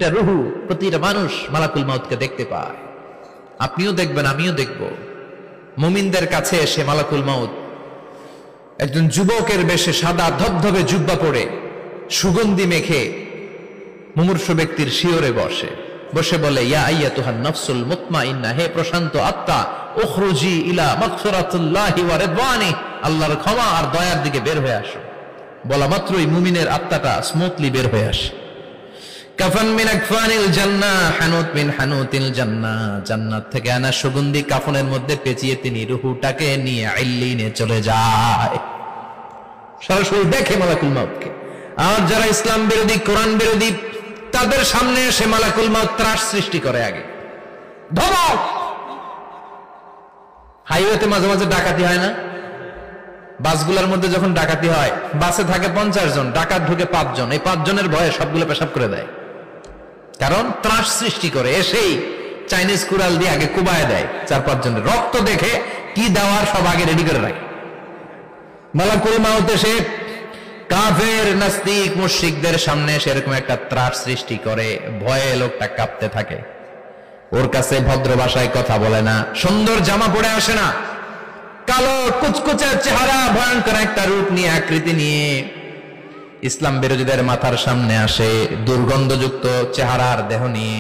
রুহু, প্রতিটা মানুষ মালাকুল মাউতকে দেখতে পায়। আপনিও দেখবেন, আমিও দেখব। মুমিনদের কাছে এসে মালাকুল মাউত একজন যুবকের বেশে সাদা ধবধবে জুব্বা পরে সুগন্ধি মেখে মুমূর্ষু ব্যক্তির শিয়রে বসে বলে, ইয়া আইয়াতুহান নাফসুল মুতমাইন্নাহ, হে প্রশান্ত আত্মা, উখরুজি ইলা মাগফিরাতিল্লাহি ওয়া রিদওয়ানি, আল্লাহর ক্ষমা আর দয়ার দিকে বের হয়ে আসো। বলা মাত্রই মুমিনের আত্মাটা স্মুথলি বের হয়ে আসে। কাফান মিন আকফানিল জান্নাহ, হানুত মিন হানুতিল জান্নাহ, জান্নাত থেকে আনা সুগন্ধি কাফনের মধ্যে পেঁচিয়ে তিনি রূহটাকে নিয়ে ইল্লিনে চলে যায়। সরাসরি দেখে মালাকুল মাউতকে। আর যারা ইসলাম বিরোধী, কোরআন বিরোধী, তাদের সামনে এসে মালাকুল মাউত ত্রাস সৃষ্টি করে। আগে ধমক। হাইওয়েতে মাঝে মাঝে ডাকাতি হয় না? বাসগুলোর মধ্যে যখন ডাকাতি হয়, বাসে থাকে 50 জন, ডাকাত ঢুকে 5 জন। এই 5 জনের ভয়ে সবগুলো পেশাব করে দেয়, কারণ ত্রাস সৃষ্টি করে। এসেই চাইনিজ কুড়াল দিয়ে আগে কুবায় দেয় 4-5 জনের। রক্ত দেখে কি দেওয়ার সব আগে রেডি করে রাখে। মালাকুল মাউত এসে কাফের, নাস্তিক, মুশরিকদের সামনে সেরকম একটা ত্রাস সৃষ্টি করে। ভয়ে লোকটা কাঁপতে থাকে। ওর কাছে ভদ্র ভাষায় কথা বলে না, সুন্দর জামা পরে আসে না, কালো কুচকুচে চেহারা, ভয়ঙ্কর একটা রূপ নিয়ে, আকৃতি নিয়ে ইসলাম বিরোধীদের মাথার সামনে আসে। দুর্গন্ধযুক্ত চেহারার দেহ নিয়ে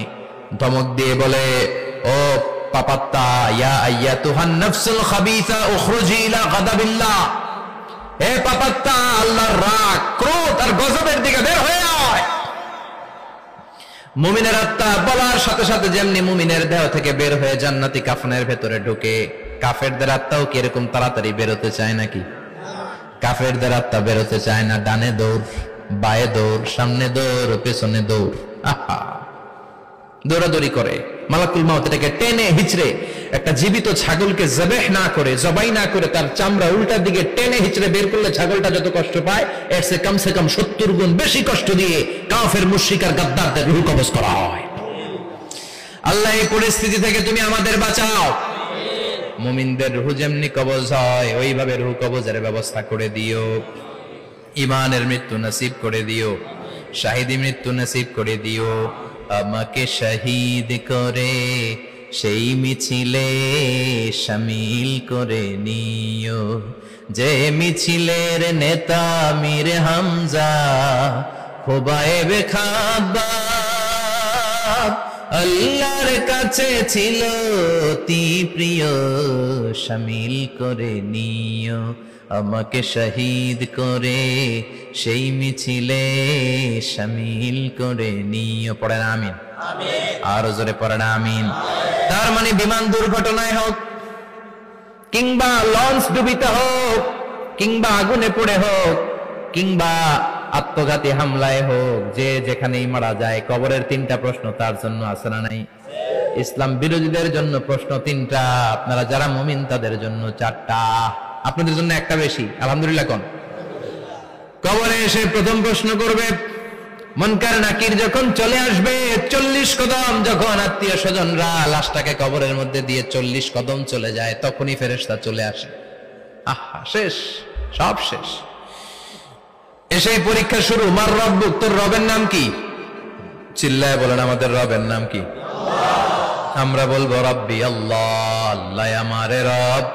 ধমক দিয়ে বলে, ও পাপাত্তা, ইয়া আইয়াতুহান নাফসুল খাবিসা উখরুজি ইলা গাদাবিল্লাহ, হে পাপাত্তা, আল্লাহর রাগ, ক্রোধ আর গজবের দিকে বের হয়ে আয়। মুমিনের আত্মা বলার সাথে সাথে যেমনি মুমিনের দেহ থেকে বের হয়ে জান্নাতি কাফনের ভেতরে ঢুকে, কাফেরদের আত্মাও কি এরকম তাড়াতাড়ি বেরোতে চায় নাকি? কাফেরদের আত্মা বেরোতে চায় না। ডানে দৌড়, বায়ে দৌড়, সামনে দৌড়, পেছনে দৌড়, আহা, দৌড়াদৌড়ি করে। মালাকুল মাউত এটাকে টেনে হিচড়ে, একটা জীবিত ছাগলকে জবাই না করে তার চামড়া উল্টার দিকে টেনে হিচড়ে বের করলে ছাগলটা যত কষ্ট পায়, এর চেয়ে কমসে কম 70 গুণ বেশি কষ্ট দিয়ে কাফের, মুশরিক আর গাদ্দারদের রূহ কবজ করা হয়। আল্লাহ, এই পরিস্থিতি থেকে তুমি আমাদের বাঁচাও। মুমিনদের রূহ যেমনি কবজ হয়, ওইভাবে রূহ কবজের ব্যবস্থা করে দিও। ঈমানের মৃত্যু নসিব করে দিও, শাহিদি মৃত্যু নসিব করে দিও। আমাকে শহীদ করে সেই মিছিলে শামিল করে নিও, যে মিছিলের নেতা মীর হামজা, খোবায়েবে খাব্বাব, আল্লাহর কাছে ছিল অতি প্রিয়, শামিল করে নিও। আমাকে শহীদ করে সেই মিছিলে শামিল করে নিও। পড়েন আমিন। আরো জোরে পড়েন আমিন। তার মানে বিমান দুর্ঘটনায় হোক, কিংবা লঞ্চ ডুবিতে হোক, কিংবা আগুনে পড়ে হোক, কিংবা আত্মঘাতী হামলায় হোক, যে যেখানেই মারা যায়, কবরের 3টা প্রশ্ন তার জন্য আছে না নাই? ইসলাম বিরোধীদের জন্য প্রশ্ন 3টা, আপনারা যারা মুমিন তাদের জন্য 4টা। আপনাদের জন্য একটা বেশি, আলহামদুলিল্লাহ। কোন কবরে এসে প্রথম প্রশ্ন করবে, মুনকার নাকির যখন চলে আসবে, 40 কদম যখন আত্মীয় স্বজনরা লাশটাকে কবরের মধ্যে দিয়ে 40 কদম চলে যায়, তখনই ফেরেশতা চলে আসে। আহা, শেষ, সব শেষ। এসেই পরীক্ষা শুরু। মার রব্বুক, তোর রবের নাম কি? চিল্লায় বলেন, আমাদের রবের নাম কি? আমরা বলবো রব্বি আল্লাহ, আল্লাহ আমারে রব।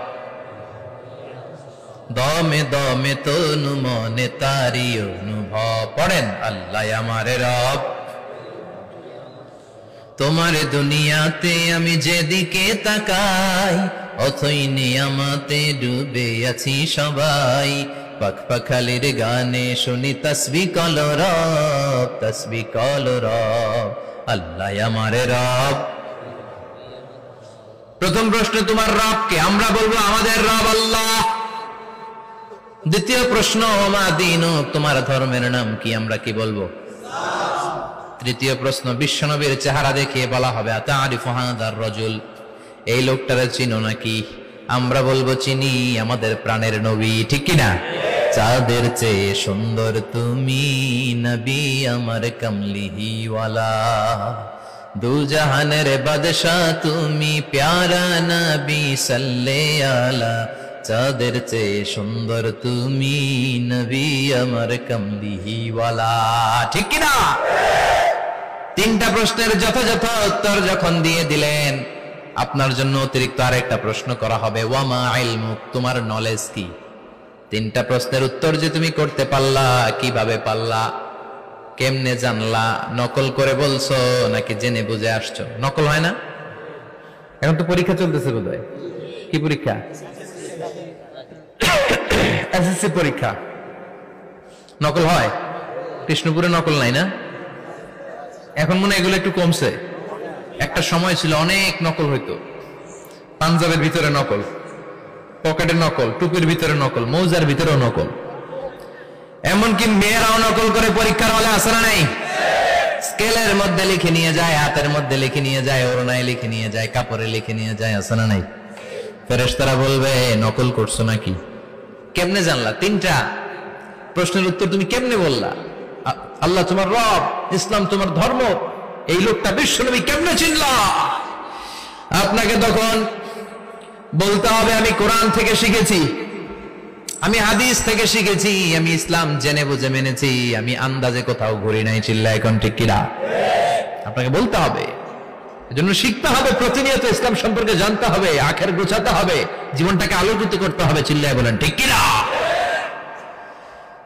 দমে দমে তনু মনে তারি অনুভব। পড়েন, আল্লাহ আমারে রব। তোমার দুনিয়াতে আমি যেদিকে তাকাই, অথই নিয়ামতে ডুবে আছি সবাই। পাখপাখালির গানে শুনি তসবিহ কলরব, তসবিহ কলরব, আল্লাহ আমারে রব। প্রথম প্রশ্ন, তোমার রব কে? আমরা বলবো আমাদের রব আল্লাহ। দ্বিতীয় প্রশ্ন, ওমা দীনুক, তোমার ধর্মের নাম কি? আমরা কি বলবো? তৃতীয় প্রশ্ন, বিশ্বনবীর চেহারা দেখিয়ে বলা হবে, আতারিফু হাদার রাজুল, এই লোকটারে চিনো নাকি? আমরা বলবো চিনি, আমাদের প্রাণের নবী, ঠিক কিনা? চাঁদের চেয়ে সুন্দর তুমি নবী আমার কমলিহিওয়ালা, দু জাহানের বাদশাহ তুমি প্যারা নবী সাল্লে আলা, চাঁদের চেয়ে সুন্দর তুমি নবী আমার কমলিহিওয়ালা, ঠিক কিনা? তিনটা প্রশ্নের যথাযথ উত্তর যখন দিয়ে দিলেন, আপনার জন্য অতিরিক্ত আরেকটা প্রশ্ন করা হবে, ওয়ামা ইলমুক, তোমার নলেজ কি? তিনটা প্রশ্নের উত্তর যে তুমি করতে পারলা, কিভাবে পারলা, কেমনে জানলা? নকল করে বলছো নাকি জেনে বুঝে আসছো? নকল হয় না? এখন তো পরীক্ষা চলতেছে বোধহয়। কি পরীক্ষা? এসএসসি পরীক্ষা। নকল হয়? কৃষ্ণপুরে নকল নাই না? এখন মনে হয় এগুলো একটু কমছে। একটা সময় ছিল অনেক নকল হইতো। পাঞ্জাবের ভিতরে নকল, পকেটে নকল, টুপির ভিতরে নকল, মৌজার ভিতরেও নকল। এমনকি মেয়েরাও নকল করে পরীক্ষার হলে আসে না নাই? স্কেলের মধ্যে লিখে নিয়ে যায়, হাতের মধ্যে লিখে নিয়ে যায়, ওড়নায় লিখে নিয়ে যায়, কাপড়ে লিখে নিয়ে যায়, আসে না নাই? ফেরেশতারা বলবে নকল করছো নাকি? কেমনে জানলা? তিনটা প্রশ্নের উত্তর তুমি কেমনে বললা? আল্লাহ তোমার রব, ইসলাম তোমার ধর্ম, এই লোকটা বিশ্বনবী, কেমনে চিনলা? আপনাকে তখন বলতে হবে আমি কোরআন থেকে শিখেছি, আমি হাদিস থেকে শিখেছি, আমি ইসলাম জেনে বুঝে মেনেছি, আমি আন্দাজে কোথাও ঘুরি নাই। চিল্লা এখন ঠিক কিনা? আপনাকে বলতে হবে। এজন্য শিখতে হবে, প্রতিনিয়ত ইসলাম সম্পর্কে জানতে হবে, আখের গোছাতে হবে, জীবনটাকে আলোকিত করতে হবে। চিল্লায় বলেন ঠিক কিনা?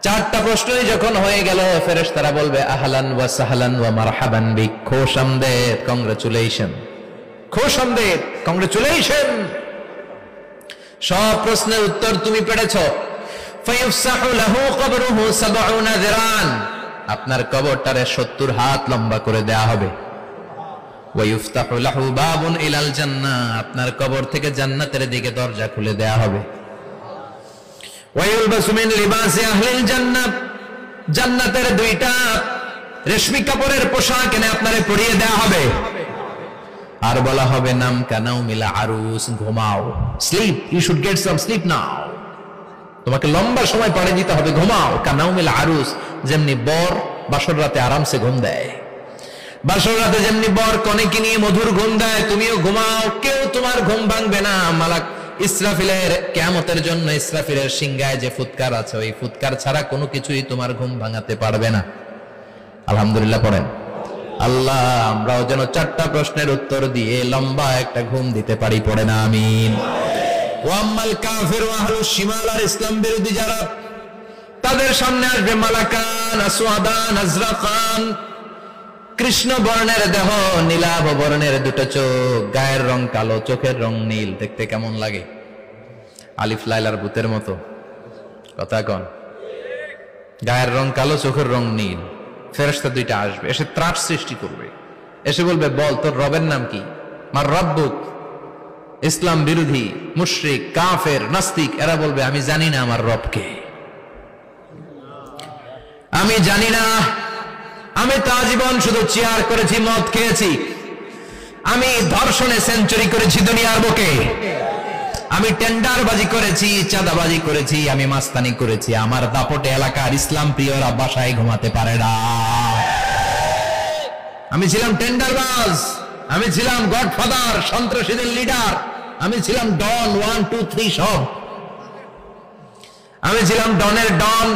চারটা প্রশ্নই যখন হয়ে গেল, ফেরেশতারা বলবে আহলান ওয়া সাহলান ওয়া মারহাবান বিক, খোশামদেদ, কংগ্রাচুলেশন, খোশামদেদ, কংগ্রাচুলেশন। সব প্রশ্নের উত্তর তুমি পেরেছো। ফায়ুফসাহু লাহু কবরুহু ৭০ যিরান, আপনার কবরটারে ৭০ হাত লম্বা করে দেয়া হবে। ওয়া ইফতাহু লাহু বাবুন ইলাল জান্নাহ, আপনার কবর থেকে জান্নাতের দিকে দরজা খুলে দেয়া হবে। ওয়া ইউলবাসু মিন লিবাসি আহলিল জান্নাহ, জান্নাতের দুইটা রেশমি কাপড়ের পোশাক এনে আপনারে পরিয়ে দেয়া হবে। আর বলা হবে নাম কানাও মিলা আরুস, ঘুমাও, sleep, you should get some sleep now, তোমাকে লম্বা সময় পাড়ে দিতে হবে, ঘুমাও। কানাও মিলা আরুস, যেমনি বর বাসর রাতে আরামসে ঘুম দেয়, বাসর রাতে যেমনি বর কনেকে নিয়ে মধুর ঘুম দেয়, তুমিও ঘুমাও, কেউ তোমার ঘুম ভাঙবে না। মালাক ইসরাফিলের, কিয়ামতের জন্য ইসরাফিলের সিংহায় যে ফুৎকার আছে, ওই ফুৎকার ছাড়া কোনো কিছুই তোমার ঘুম ভাঙাতে পারবে না। আলহামদুলিল্লাহ পড়েন। আল্লাহ আমরাও যেন চারটা প্রশ্নের উত্তর দিয়ে লম্বা একটা ঘুম দিতে পারি, পড়ে না আমিন। ওয়াম্মাল কাফির ওয়া আহলুশ শিমাল, আর ইসলাম বিরোধী যারা, তাদের সামনে আসবে মালাকান আসওয়াদান আজরাকান, কৃষ্ণ বর্ণের দেহ, নীলাভ বর্ণের দুটো চোখ, গায়ের রং কালো, চোখের রং নীল। দেখতে কেমন লাগে? আলিফ লাইলার ভূতের মতো। কথা কন? গায়ের রং কালো, চোখের রং নীল। ফেরেশতা দুইটা আসবে, এসে ত্রাস সৃষ্টি করবে, এসে বলবে বল তোর রবের নাম কি? মার রব্বুক। ইসলাম বিরোধী মুশরিক, কাফের, নাস্তিক এরা বলবে আমি জানি না আমার রবকে, আমি জানি না, আমি তো আজীবন শুধু চেয়ার করেছি, মদ খেয়েছি, আমি ধর্ষণে সেঞ্চুরি করেছি দুনিয়ার বুকে, আমি টেন্ডারবাজি করেছি, চাঁদাবাজি করেছি, আমি মাস্তানি করেছি, আমার দাপটে এলাকার ইসলাম প্রিয়রা বাসায় ঘুমাতে পারে না। আমি ছিলাম টেন্ডারবাজ, আমি ছিলাম গডফাদার, সন্ত্রাসীদের লিডার, আমি ছিলাম ডন 1 2 3 সব, আমি ছিলাম ডনের ডন,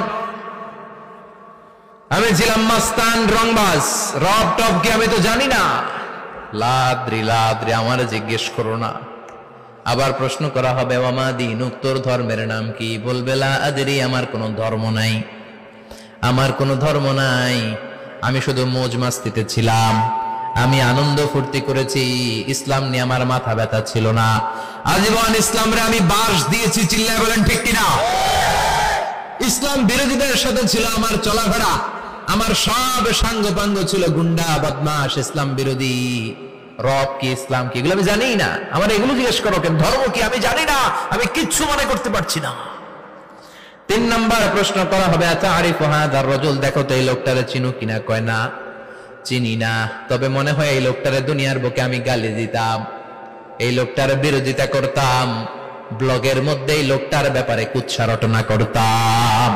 আমি ছিলাম মাস্তান, রংবাজ, রব টপকে আমি তো জানি না। লাদ্রি লাদ্রি, আমার জিজ্ঞেস করো না। আবার প্রশ্ন করা হবে ওয়ামা দীনুক, তোর ধর্মের নাম কি? বলবে লা আদরি, আমার কোনো ধর্ম নাই, আমার কোনো ধর্ম নাই, আমি শুধু মৌজ মাস্তিতে ছিলাম, আমি আনন্দ ফুর্তি করেছি, ইসলাম নিয়ে আমার মাথা ব্যথা ছিল না, আজীবন ইসলামরে আমি বাস দিয়েছি। চিল্লায় বলেন ঠিক কিনা? ইসলাম বিরোধীদের সাথে ছিল আমার চলাফেরা, আমার সব সাঙ্গপাঙ্গ ছিল গুন্ডা বদমাশ, ইসলাম বিরোধী। রব কি, ইসলাম কি, এগুলো আমি জানি না। আমার এগুলো জিজ্ঞেস করো কেন? ধর্ম কি আমি জানি না, আমি কিচ্ছু মনে করতে পারছি না। 3 নাম্বার প্রশ্ন করা হবে আতারিফু হাযার রাজুল, দেখো তো এই লোকটারে চিনো কিনা? কয় না, চিনি না, তবে মনে হয় এই লোকটারে দুনিয়ার বুকে আমি গালি দিতাম, এই লোকটার বিরোধিতা করতাম, ব্লগের মধ্যে এই লোকটার ব্যাপারে কুৎসা রটনা করতাম,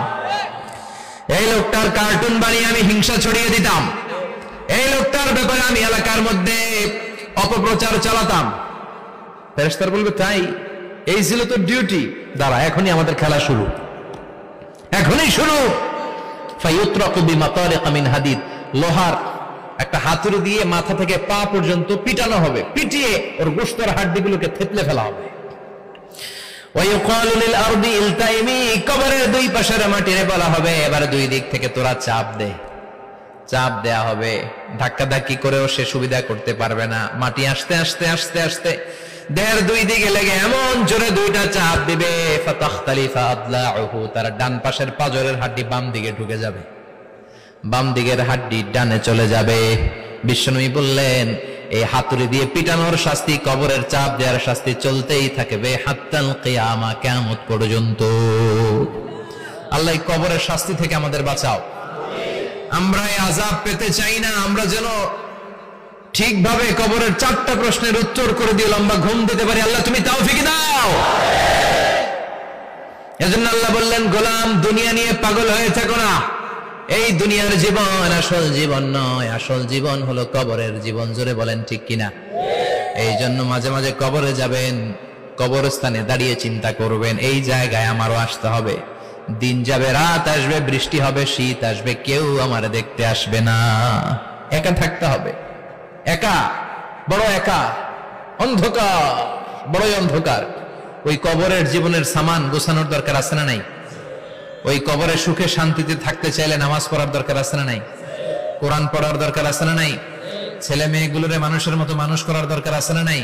এই লোকটার কার্টুন বানিয়ে আমি হিংসা ছড়িয়ে দিতাম, এই লোকটার ব্যাপারে আমি এলাকার মধ্যে অপপ্রচার চালাতাম। ফেরেশতারা বলবে তাই, এই ছিল তো ডিউটি, দাঁড়া এখনই আমাদের খেলা শুরু, এখনই শুরু। ফায়ুতরাকু বিমাতারিক মিন হাদিদ, লোহার একটা হাতুড়ি দিয়ে মাথা থেকে পা পর্যন্ত পিটানো হবে, পিটিয়ে ওর গোশতের হাড্ডিগুলোকে থেতলে ফেলা হবে। ওয়ায়ুকালু লিল আরদি ইলতাইমি, কবরের দুই পাশের মাটিরে বলা হবে এবার দুই দিক থেকে তোরা চাপ দে। চাপ দেয়া হবে, ধাক্কাধাক্কি করেও সে সুবিধা করতে পারবে না। মাটি আস্তে আস্তে আস্তে আস্তে দেহের দুই দিকে লেগে এমন জোরে দুইটা চাপ দিবে, ফাতাখতালিফা আদলাউহু, তার ডান পাশের পাজরের হাড্ডি বাম দিকে ঢুকে যাবে, বাম দিকের হাড্ডি ডানে চলে যাবে। বিশ্বনবী বললেন এই হাতুড়ি দিয়ে পিটানোর শাস্তি, কবরের চাপ দেওয়ার শাস্তি চলতেই থাকবে হাত্তাল কিয়ামা, কিয়ামত পর্যন্ত। আল্লাহ এই কবরের শাস্তি থেকে আমাদের বাঁচাও। আমরা এই আযাব পেতে চাই না, আমরা যেন ঠিকভাবে কবরের 4টা প্রশ্নের উত্তর করে দিয়ে লম্বা ঘুম দিতে পারি। আল্লাহ তুমি তৌফিক দাও। এজন্য আল্লাহ বললেন, গোলাম দুনিয়া নিয়ে পাগল হয়ে থাকো না। এই দুনিয়ার জীবন আসল জীবন নয়, আসল জীবন হলো কবরের জীবন। জোরে বলেন ঠিক কিনা? এই জন্য মাঝে মাঝে কবরে যাবেন, কবরস্থানে দাঁড়িয়ে চিন্তা করবেন এই জায়গায় আমারও আসতে হবে। দিন যাবে, রাত আসবে, বৃষ্টি হবে, শীত আসবে, কেউ আমার দেখতে আসবে না, একা থাকতে হবে। একা, বড় একা, অন্ধকার, বড়ই অন্ধকার। ওই কবরের জীবনের সামান গোছানোর দরকার আছে না নাই? ওই কবরে সুখে শান্তিতে থাকতে চাইলে নামাজ পড়ার দরকার আছে না নাই? কোরআন পড়ার দরকার আছে না নাই? ছেলে মেয়েগুলোরে মানুষের মতো মানুষ করার দরকার আছে না নাই?